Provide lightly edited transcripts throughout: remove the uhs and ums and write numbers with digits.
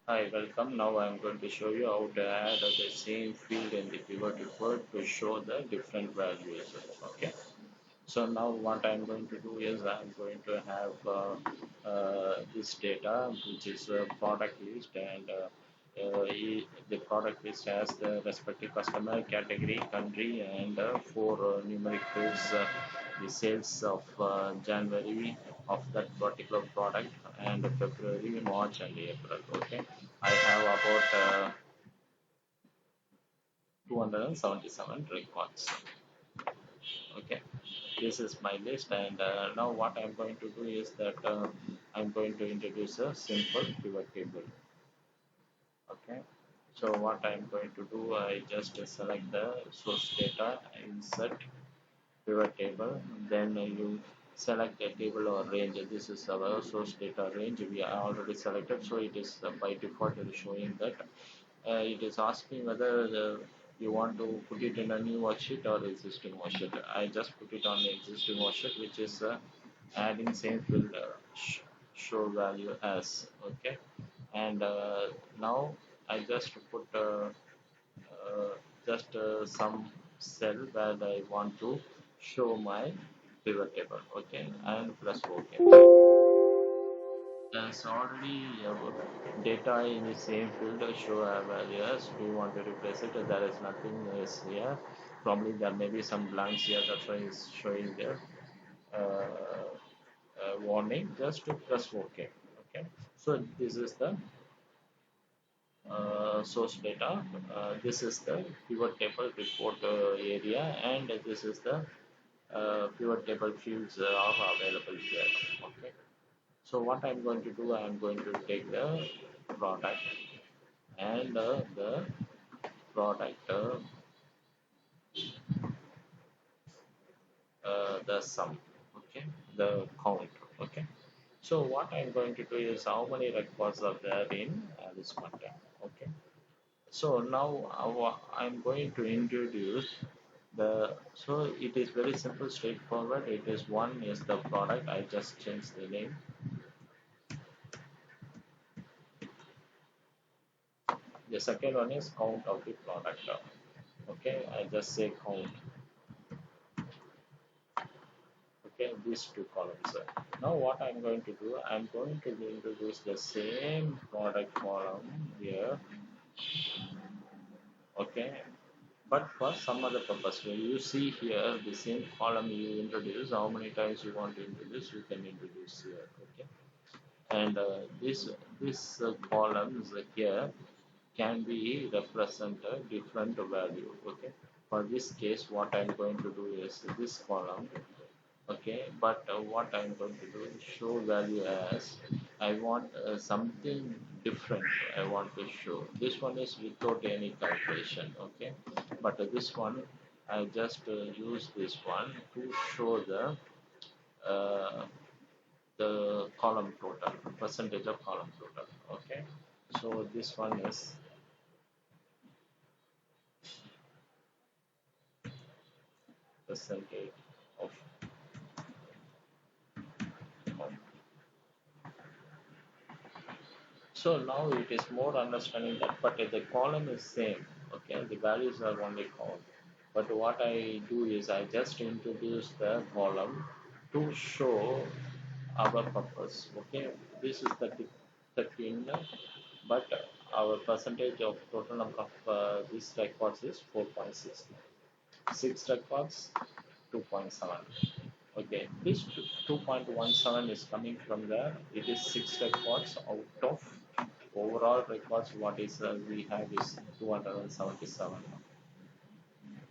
Hi, welcome. Now I'm going to show you how to add the same field in the pivot table to show the different values. Okay. So now what I'm going to do is I'm going to have this data, which is a product list, and the product list has the respective customer, category, country, and four numeric fields, the sales of January of that particular product, and February, March, and April. Okay, I have about 277 records. Okay, this is my list, and now what I'm going to do is that I'm going to introduce a simple pivot table. Okay, so what I'm going to do, I just select the source data, insert pivot table, then you select a table or range. This is our source data range we are already selected, so it is by default it is showing that it is asking whether you want to put it in a new worksheet or existing worksheet. I just put it on the existing worksheet, which is adding same field show value as. Okay, and now I just put uh, just some cell where I want to show my pivot table. Okay, and press OK. There's already data in the same field show values. We want to replace it. There is nothing is here. Probably there may be some blanks here. That's why it's showing there. Warning. Just to press OK. Okay. So this is the source data. This is the pivot table report area, and this is the pivot table fields are available here. Okay. So what I'm going to do, I'm going to take the product and the product the sum. Okay, the count. Okay. So what I'm going to do is how many records are there in this content. Okay. So now I'm going to introduce the, so it is very simple, straightforward. It is one is the product. I just changed the name. The second one is count of the product. Okay, I just say count. Okay, these two columns. Now what I'm going to do, I'm going to introduce the same product column here. Okay, but for some other purpose. When you see here the same column you introduce, how many times you want to introduce, you can introduce here. Okay, and this columns here can be represent a different value. Okay, for this case what I'm going to do is this column. Okay, but what I'm going to do is show value as I want something different. I want to show this one is without any calculation. Okay, but this one I just use this one to show uh, the column total, percentage of column total. Okay, so this one is percentage of, of. So now it is more understanding that, but the column is same. Okay, the values are only count. But what I do is I just introduce the column to show our purpose. Okay, this is 13, but our percentage of total number of these records is 4.6. 6 records, 2.7. Okay, this 2.17 is coming from there. It is 6 records out of overall records. What is we have is 277.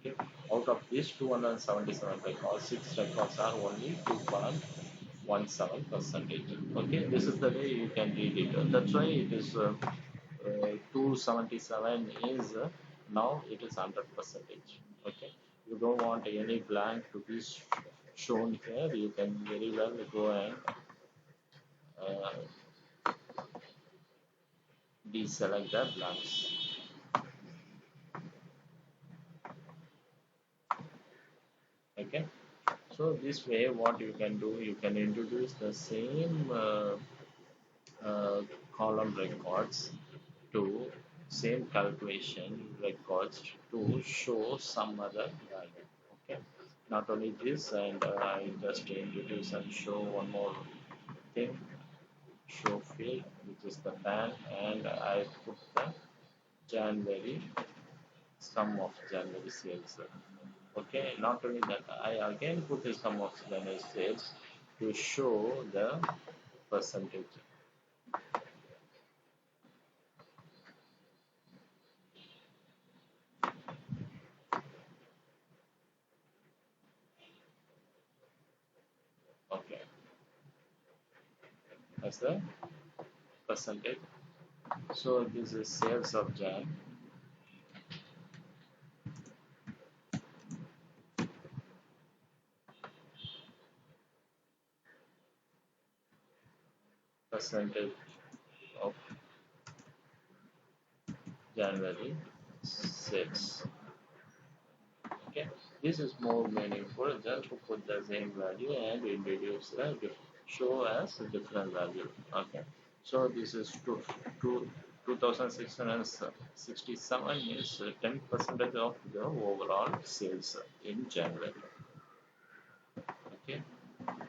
Okay, out of these 277 records, 6 records are only 2.17 percentage. Okay, this is the way you can read it. That's why it is 277 is now it is 100 percentage. Okay, you don't want any blank to be shown here. You can very well go and uh, deselect the blanks. Okay, so this way what you can do, you can introduce the same column records to same calculation records to show some other value. Okay, not only this, and I just introduce and show one more thing, show field, which is the pan, and I put the January, sum of January sales. Okay, not only that, I again put the sum of January sales to show the percentage. Okay, that's the percentage. So this is sales of Jan, percentage of January sales. Okay, this is more meaningful than to put the same value and introduce the show as a different value. Okay, so this is 2,667 is 10% of the overall sales in January. Okay,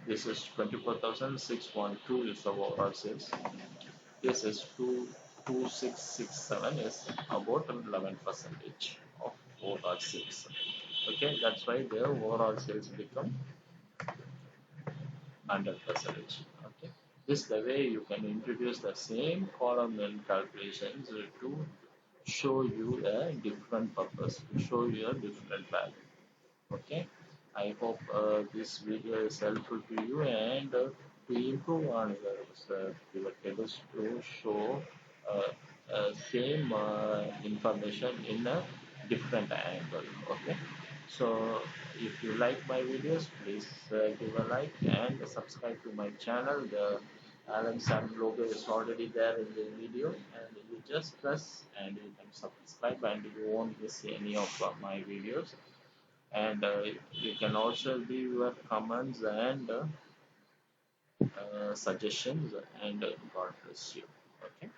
this is 24,612 is the overall sales. This is 2,667 is about 11 percentage of overall sales. Okay, that's why the overall sales become 100 percentage. Okay, this is the way you can introduce the same column in calculations to show you a different purpose, to show you a different value. Okay, I hope this video is helpful to you, and to improve on your tables to show same information in a different angle. Okay, so if you like my videos, please give a like and subscribe to my channel. The Alan Sam logo is already there in the video, and you just press and you can subscribe, and you won't miss any of my videos. And you can also leave your comments and suggestions, and God bless you. Okay.